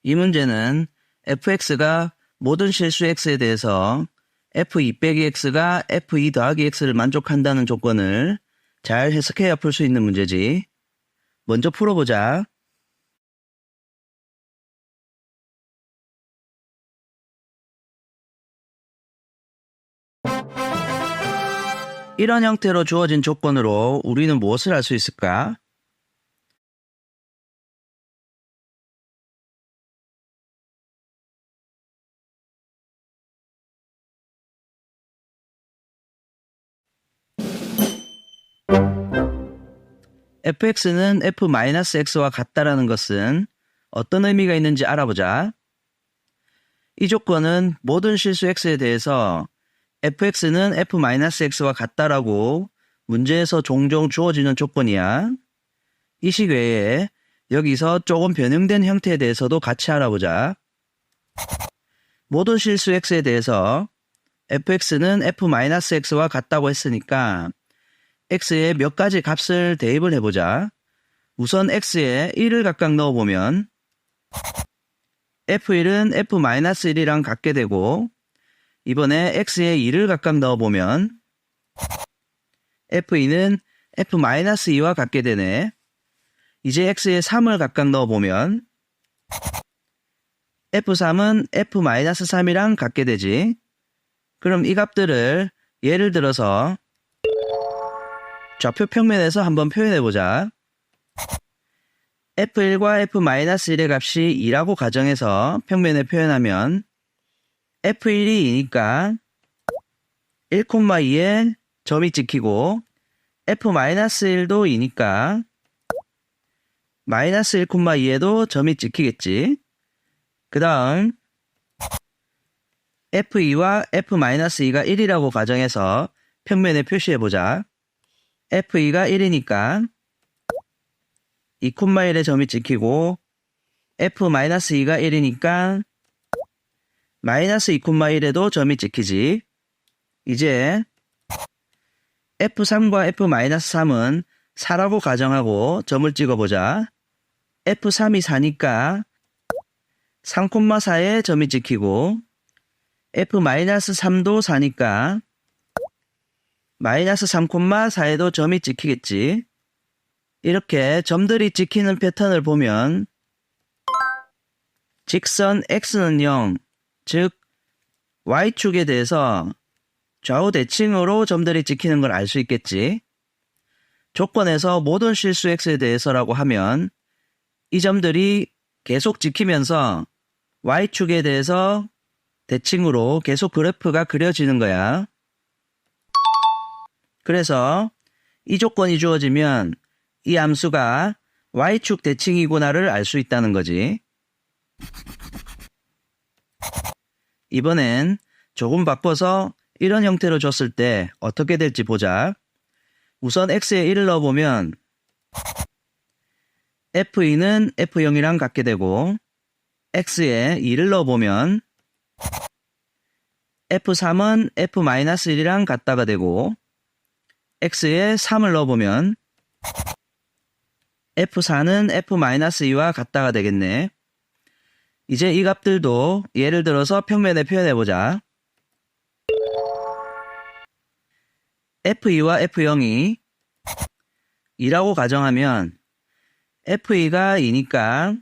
이 문제는 fx가 모든 실수 x에 대해서 f2 빼기 x가 f2 더하기 x를 만족한다는 조건을 잘 해석해야 풀 수 있는 문제지. 먼저 풀어보자. 이런 형태로 주어진 조건으로 우리는 무엇을 알 수 있을까? fx는 f-x와 같다라는 것은 어떤 의미가 있는지 알아보자. 이 조건은 모든 실수 x에 대해서 fx는 f-x와 같다라고 문제에서 종종 주어지는 조건이야. 이 식 외에 여기서 조금 변형된 형태에 대해서도 같이 알아보자. 모든 실수 x에 대해서 fx는 f-x와 같다고 했으니까 x에 몇 가지 값을 대입을 해보자. 우선 x에 1을 각각 넣어보면 f1은 f-1이랑 같게 되고 이번에 x에 2를 각각 넣어보면 f2는 f-2와 같게 되네. 이제 x에 3을 각각 넣어보면 f3은 f-3이랑 같게 되지. 그럼 이 값들을 예를 들어서 좌표 평면에서 한번 표현해보자. f1과 f-1의 값이 2라고 가정해서 평면에 표현하면 f1이 2니까 1,2에 점이 찍히고 f-1도 2니까 마이너스 1,2에도 점이 찍히겠지. 그 다음 f2와 f-2가 1이라고 가정해서 평면에 표시해보자. f2가 1이니까 2,1에 점이 찍히고 f-2가 1이니까 마이너스 2,1에도 점이 찍히지. 이제 f3과 f-3은 4라고 가정하고 점을 찍어보자. f3이 4니까 3,4에 점이 찍히고 f-3도 4니까 마이너스 3,4에도 점이 찍히겠지. 이렇게 점들이 찍히는 패턴을 보면 직선 x는 0, 즉 y축에 대해서 좌우 대칭으로 점들이 찍히는 걸 알 수 있겠지. 조건에서 모든 실수 x에 대해서라고 하면 이 점들이 계속 찍히면서 y축에 대해서 대칭으로 계속 그래프가 그려지는 거야. 그래서 이 조건이 주어지면 이 함수가 y축 대칭이구나를 알 수 있다는 거지. 이번엔 조금 바꿔서 이런 형태로 줬을 때 어떻게 될지 보자. 우선 x에 1을 넣어보면 f2는 f0이랑 같게 되고 x에 2를 넣어보면 f3은 f-1이랑 같다가 되고 x에 3을 넣어보면 f4는 f-2와 같다가 되겠네. 이제 이 값들도 예를 들어서 평면에 표현해보자. f2와 f0이 2라고 가정하면 f2가 2니까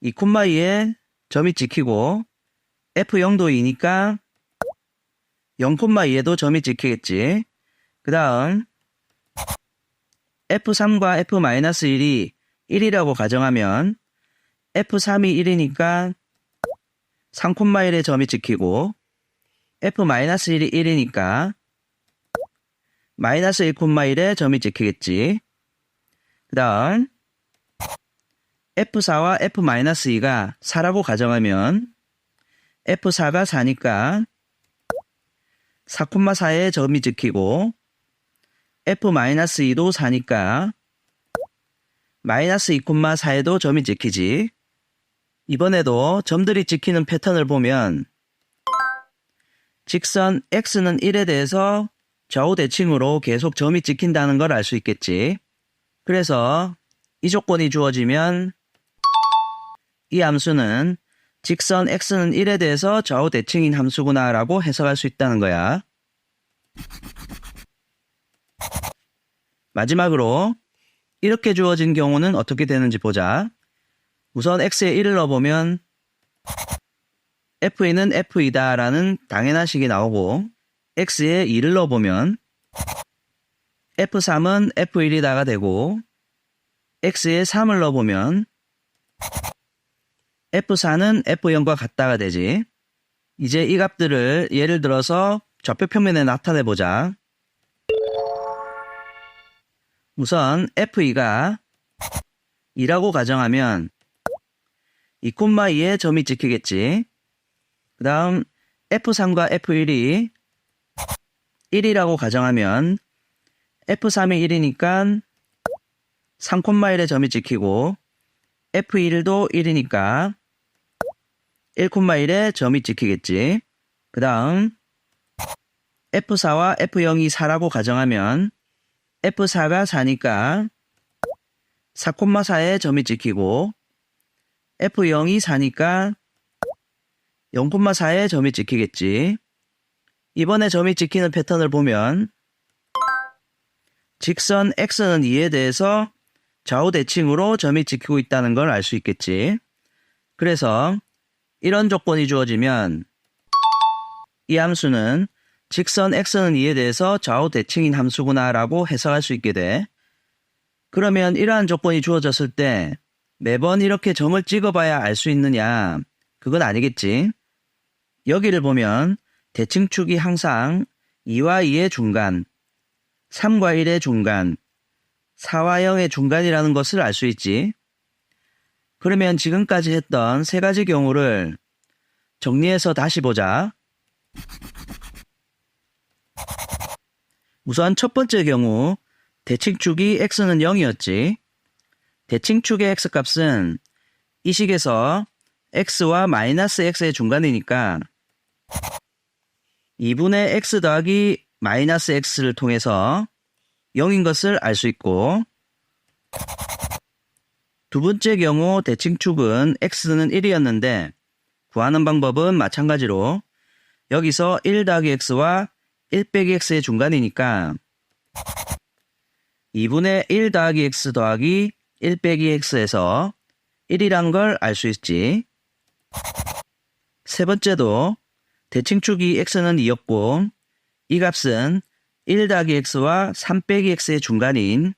2,2에 점이 찍히고 f0도 2니까 0,2에도 점이 찍히겠지. 그 다음 f3과 f-1이 1이라고 가정하면 f3이 1이니까 3,1에 점이 찍히고 f-1이 1이니까 마이너스 1,1에 점이 찍히겠지. 그 다음 f4와 f-2가 4라고 가정하면 f4가 4니까 4,4에 점이 찍히고 f-2도 4니까 마이너스 2,4에도 점이 찍히지. 이번에도 점들이 찍히는 패턴을 보면 직선 x는 1에 대해서 좌우 대칭으로 계속 점이 찍힌다는 걸 알 수 있겠지. 그래서 이 조건이 주어지면 이 함수는 직선 x는 1에 대해서 좌우 대칭인 함수구나 라고 해석할 수 있다는 거야. 마지막으로 이렇게 주어진 경우는 어떻게 되는지 보자. 우선 x에 1을 넣어보면 f2는 f2다 라는 당연한 식이 나오고, x에 2를 넣어보면 f3은 f1이다가 되고, x에 3을 넣어보면 f4는 f0과 같다가 되지. 이제 이 값들을 예를 들어서 좌표 평면에 나타내보자. 우선 f2가 2라고 가정하면 2,2에 점이 찍히겠지. 그 다음 f3과 f1이 1이라고 가정하면 f3이 1이니까 3,1에 점이 찍히고, f1도 1이니까 1,1에 점이 찍히겠지. 그 다음 f4와 f0이 4라고 가정하면 f4가 4니까 4,4에 점이 찍히고, f0이 4니까 0,4에 점이 찍히겠지. 이번에 점이 찍히는 패턴을 보면 직선 x는 2에 대해서 좌우 대칭으로 점이 찍히고 있다는 걸 알 수 있겠지. 그래서 이런 조건이 주어지면 이 함수는 직선 x는 2에 대해서 좌우 대칭인 함수구나 라고 해석할 수 있게 돼. 그러면 이러한 조건이 주어졌을 때 매번 이렇게 점을 찍어봐야 알 수 있느냐? 그건 아니겠지. 여기를 보면 대칭축이 항상 2와 2의 중간, 3과 1의 중간, 4와 0의 중간이라는 것을 알 수 있지. 그러면 지금까지 했던 세 가지 경우를 정리해서 다시 보자. 우선 첫 번째 경우, 대칭축이 x는 0이었지. 대칭축의 x값은 이 식에서 x와 마이너스 x의 중간이니까 2분의 x 더하기 마이너스 x를 통해서 0인 것을 알 수 있고, 두 번째 경우 대칭축은 x는 1이었는데 구하는 방법은 마찬가지로 여기서 1 더하기 x와 1 빼기 x의 중간이니까 2분의 1 더하기 x 더하기 1 빼기 x에서 1이란 걸 알 수 있지. 세 번째도 대칭축이 x는 2였고 이 값은 1 더하기 x와 3 빼기 x의 중간인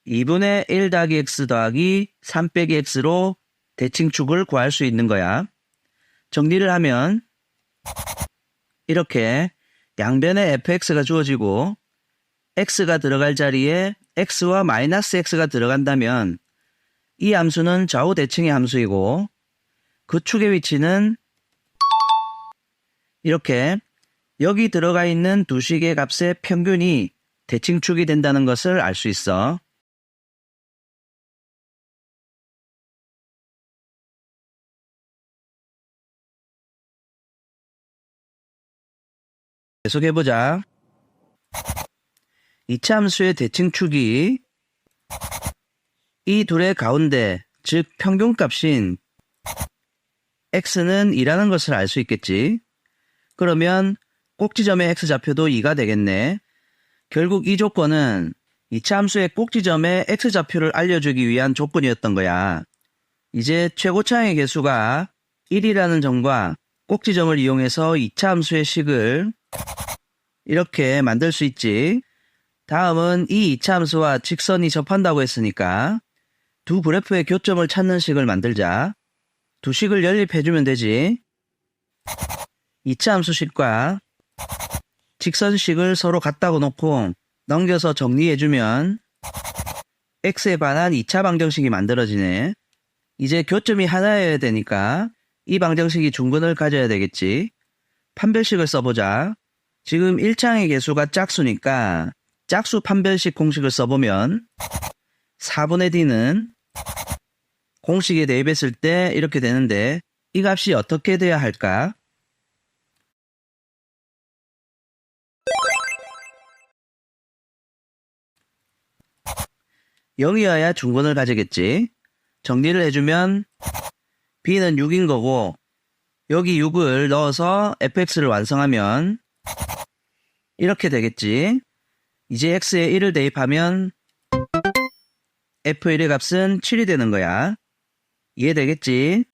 2분의 1 더하기 x 더하기 3 빼기 x로 대칭축을 구할 수 있는 거야. 정리를 하면 이렇게 양변에 fx가 주어지고 x가 들어갈 자리에 x와 마이너스 x가 들어간다면 이 함수는 좌우 대칭의 함수이고 그 축의 위치는 이렇게 여기 들어가 있는 두 식의 값의 평균이 대칭축이 된다는 것을 알 수 있어. 계속해보자. 이차 함수의 대칭축이 이 둘의 가운데, 즉 평균값인 x는 2라는 것을 알 수 있겠지. 그러면 꼭지점의 x좌표도 2가 되겠네. 결국 이 조건은 이차 함수의 꼭지점의 x좌표를 알려주기 위한 조건이었던 거야. 이제 최고차항의 개수가 1이라는 점과 꼭지점을 이용해서 2차 함수의 식을 이렇게 만들 수 있지. 다음은 이 2차 함수와 직선이 접한다고 했으니까 두 그래프의 교점을 찾는 식을 만들자. 두 식을 연립해주면 되지. 2차 함수식과 직선식을 서로 같다고 놓고 넘겨서 정리해주면 x에 반한 2차 방정식이 만들어지네. 이제 교점이 하나여야 되니까 이 방정식이 중근을 가져야 되겠지. 판별식을 써보자. 지금 1차항의 개수가 짝수니까 짝수 판별식 공식을 써보면 4분의 d는 공식에 대입했을 때 이렇게 되는데 이 값이 어떻게 돼야 할까? (0) 이어야 중근을 가지겠지. 정리를 해주면 b는 6인 거고 여기 6을 넣어서 fx를 완성하면 이렇게 되겠지. 이제 x에 1을 대입하면 f1의 값은 7이 되는 거야. 이해되겠지?